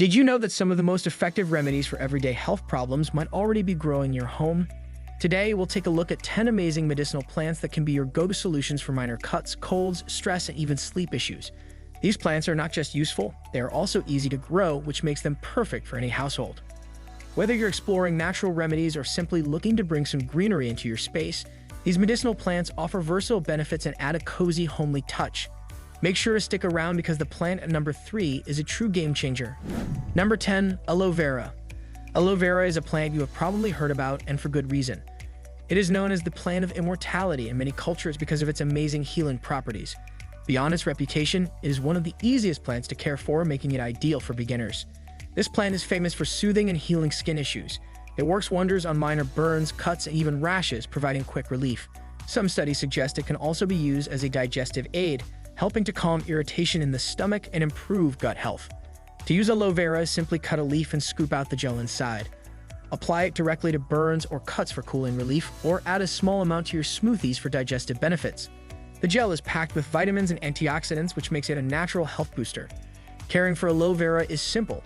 Did you know that some of the most effective remedies for everyday health problems might already be growing in your home? Today, we'll take a look at 10 amazing medicinal plants that can be your go-to solutions for minor cuts, colds, stress, and even sleep issues. These plants are not just useful, they are also easy to grow, which makes them perfect for any household. Whether you're exploring natural remedies or simply looking to bring some greenery into your space, these medicinal plants offer versatile benefits and add a cozy, homely touch. Make sure to stick around because the plant at number 3 is a true game changer. Number 10. Aloe vera. Aloe vera is a plant you have probably heard about, and for good reason. It is known as the plant of immortality in many cultures because of its amazing healing properties. Beyond its reputation, it is one of the easiest plants to care for, making it ideal for beginners. This plant is famous for soothing and healing skin issues. It works wonders on minor burns, cuts, and even rashes, providing quick relief. Some studies suggest it can also be used as a digestive aid, helping to calm irritation in the stomach and improve gut health. To use aloe vera, simply cut a leaf and scoop out the gel inside. Apply it directly to burns or cuts for cooling relief, or add a small amount to your smoothies for digestive benefits. The gel is packed with vitamins and antioxidants, which makes it a natural health booster. Caring for aloe vera is simple.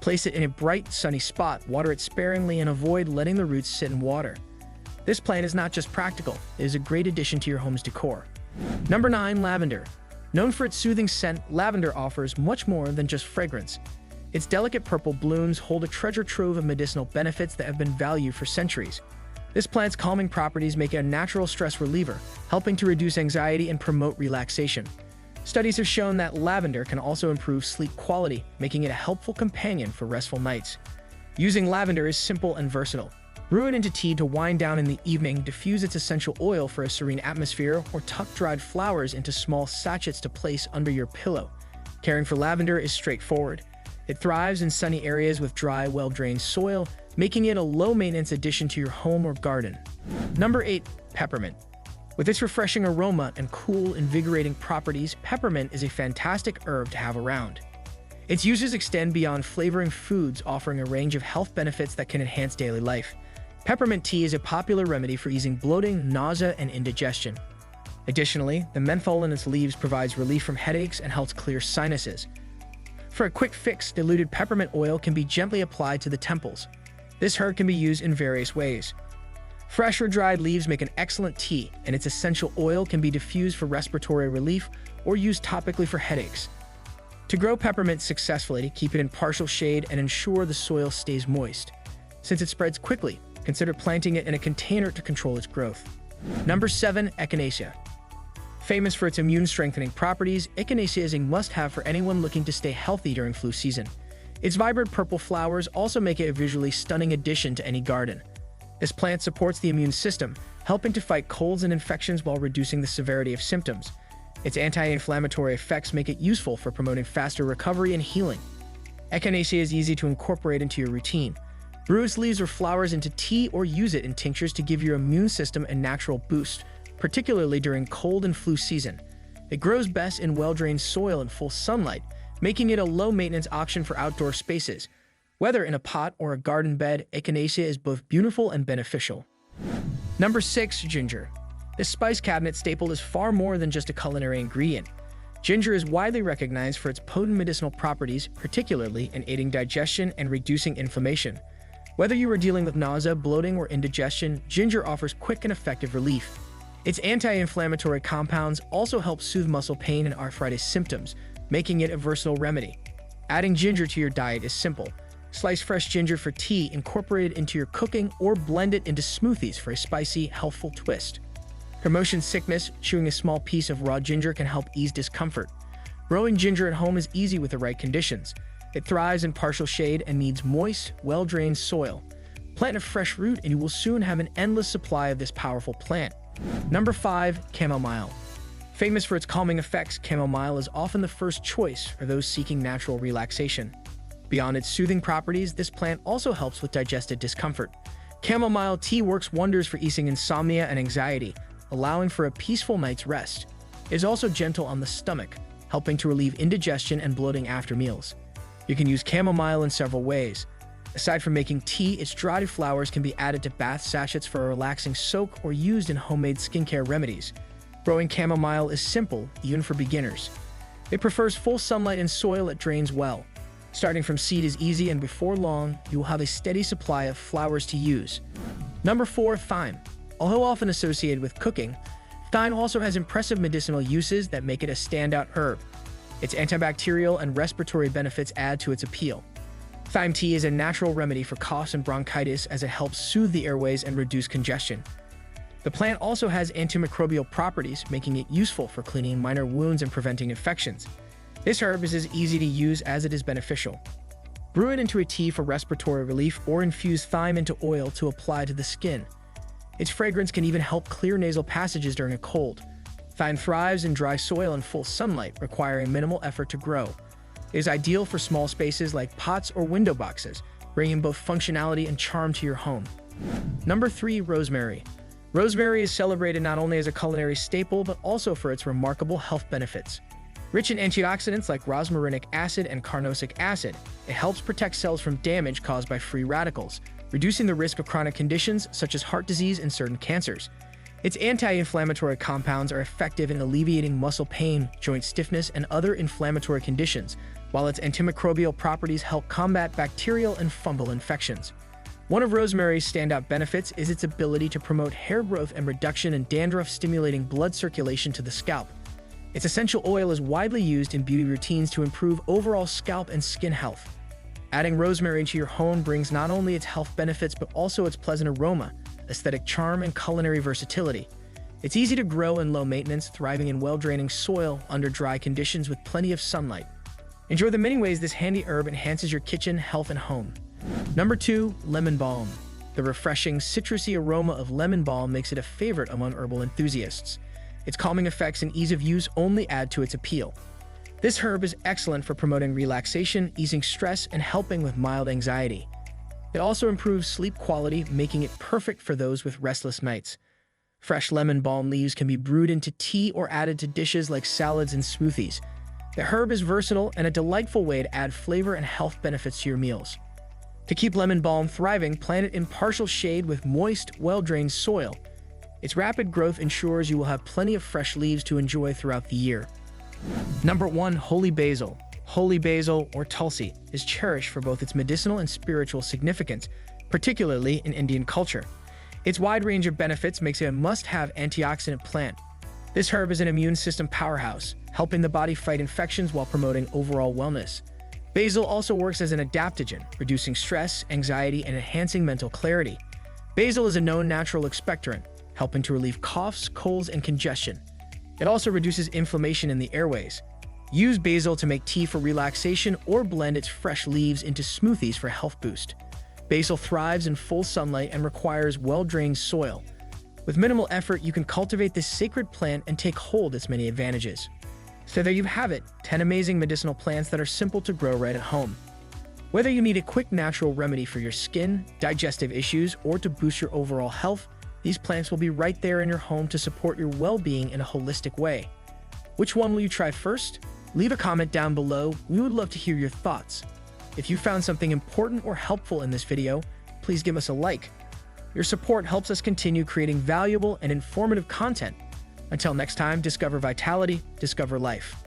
Place it in a bright, sunny spot, water it sparingly, and avoid letting the roots sit in water. This plant is not just practical, it is a great addition to your home's decor. Number 9. Lavender. Known for its soothing scent, lavender offers much more than just fragrance. Its delicate purple blooms hold a treasure trove of medicinal benefits that have been valued for centuries. This plant's calming properties make it a natural stress reliever, helping to reduce anxiety and promote relaxation. Studies have shown that lavender can also improve sleep quality, making it a helpful companion for restful nights. Using lavender is simple and versatile. Brew it into tea to wind down in the evening, diffuse its essential oil for a serene atmosphere, or tuck dried flowers into small sachets to place under your pillow. Caring for lavender is straightforward. It thrives in sunny areas with dry, well-drained soil, making it a low-maintenance addition to your home or garden. Number 8. Peppermint. With its refreshing aroma and cool, invigorating properties, peppermint is a fantastic herb to have around. Its uses extend beyond flavoring foods, offering a range of health benefits that can enhance daily life. Peppermint tea is a popular remedy for easing bloating, nausea, and indigestion. Additionally, the menthol in its leaves provides relief from headaches and helps clear sinuses. For a quick fix, diluted peppermint oil can be gently applied to the temples. This herb can be used in various ways. Fresh or dried leaves make an excellent tea, and its essential oil can be diffused for respiratory relief or used topically for headaches. To grow peppermint successfully, keep it in partial shade and ensure the soil stays moist. Since it spreads quickly, consider planting it in a container to control its growth. Number 7. Echinacea. Famous for its immune-strengthening properties, echinacea is a must-have for anyone looking to stay healthy during flu season. Its vibrant purple flowers also make it a visually stunning addition to any garden. This plant supports the immune system, helping to fight colds and infections while reducing the severity of symptoms. Its anti-inflammatory effects make it useful for promoting faster recovery and healing. Echinacea is easy to incorporate into your routine. Brew its leaves or flowers into tea or use it in tinctures to give your immune system a natural boost, particularly during cold and flu season. It grows best in well-drained soil and full sunlight, making it a low-maintenance option for outdoor spaces. Whether in a pot or a garden bed, echinacea is both beautiful and beneficial. Number 6. Ginger. This spice cabinet staple is far more than just a culinary ingredient. Ginger is widely recognized for its potent medicinal properties, particularly in aiding digestion and reducing inflammation. Whether you are dealing with nausea, bloating, or indigestion, ginger offers quick and effective relief. Its anti-inflammatory compounds also help soothe muscle pain and arthritis symptoms, making it a versatile remedy. Adding ginger to your diet is simple. Slice fresh ginger for tea, incorporate it into your cooking, or blend it into smoothies for a spicy, healthful twist. For motion sickness, chewing a small piece of raw ginger can help ease discomfort. Growing ginger at home is easy with the right conditions. It thrives in partial shade and needs moist, well-drained soil. Plant a fresh root and you will soon have an endless supply of this powerful plant. Number 5. Chamomile. Famous for its calming effects, chamomile is often the first choice for those seeking natural relaxation. Beyond its soothing properties, this plant also helps with digestive discomfort. Chamomile tea works wonders for easing insomnia and anxiety, allowing for a peaceful night's rest. It is also gentle on the stomach, helping to relieve indigestion and bloating after meals. You can use chamomile in several ways. Aside from making tea, its dried flowers can be added to bath sachets for a relaxing soak or used in homemade skincare remedies. Growing chamomile is simple, even for beginners. It prefers full sunlight and soil it drains well. Starting from seed is easy, and before long, you will have a steady supply of flowers to use. Number 4, thyme. Although often associated with cooking, thyme also has impressive medicinal uses that make it a standout herb. Its antibacterial and respiratory benefits add to its appeal. Thyme tea is a natural remedy for coughs and bronchitis as it helps soothe the airways and reduce congestion. The plant also has antimicrobial properties, making it useful for cleaning minor wounds and preventing infections. This herb is as easy to use as it is beneficial. Brew it into a tea for respiratory relief or infuse thyme into oil to apply to the skin. Its fragrance can even help clear nasal passages during a cold. Thyme thrives in dry soil and full sunlight, requiring minimal effort to grow. It is ideal for small spaces like pots or window boxes, bringing both functionality and charm to your home. Number 3, rosemary. Rosemary is celebrated not only as a culinary staple, but also for its remarkable health benefits. Rich in antioxidants like rosmarinic acid and carnosic acid, it helps protect cells from damage caused by free radicals, reducing the risk of chronic conditions such as heart disease and certain cancers. Its anti-inflammatory compounds are effective in alleviating muscle pain, joint stiffness, and other inflammatory conditions, while its antimicrobial properties help combat bacterial and fungal infections. One of rosemary's standout benefits is its ability to promote hair growth and reduction in dandruff, stimulating blood circulation to the scalp. Its essential oil is widely used in beauty routines to improve overall scalp and skin health. Adding rosemary into your home brings not only its health benefits but also its pleasant aroma, aesthetic charm, and culinary versatility. It's easy to grow in low maintenance, thriving in well-draining soil under dry conditions with plenty of sunlight. Enjoy the many ways this handy herb enhances your kitchen, health, and home. Number 2, lemon balm. The refreshing, citrusy aroma of lemon balm makes it a favorite among herbal enthusiasts. Its calming effects and ease of use only add to its appeal. This herb is excellent for promoting relaxation, easing stress, and helping with mild anxiety. It also improves sleep quality, making it perfect for those with restless nights. Fresh lemon balm leaves can be brewed into tea or added to dishes like salads and smoothies. The herb is versatile and a delightful way to add flavor and health benefits to your meals. To keep lemon balm thriving, plant it in partial shade with moist, well-drained soil. Its rapid growth ensures you will have plenty of fresh leaves to enjoy throughout the year. Number 1, holy basil. Holy basil, or tulsi, is cherished for both its medicinal and spiritual significance, particularly in Indian culture. Its wide range of benefits makes it a must-have antioxidant plant. This herb is an immune system powerhouse, helping the body fight infections while promoting overall wellness. Basil also works as an adaptogen, reducing stress, anxiety, and enhancing mental clarity. Basil is a known natural expectorant, helping to relieve coughs, colds, and congestion. It also reduces inflammation in the airways. Use basil to make tea for relaxation or blend its fresh leaves into smoothies for health boost. Basil thrives in full sunlight and requires well-drained soil. With minimal effort, you can cultivate this sacred plant and take hold of its many advantages. So there you have it, 10 amazing medicinal plants that are simple to grow right at home. Whether you need a quick natural remedy for your skin, digestive issues, or to boost your overall health, these plants will be right there in your home to support your well-being in a holistic way. Which one will you try first? Leave a comment down below. We would love to hear your thoughts. If you found something important or helpful in this video, please give us a like. Your support helps us continue creating valuable and informative content. Until next time, discover vitality, discover life.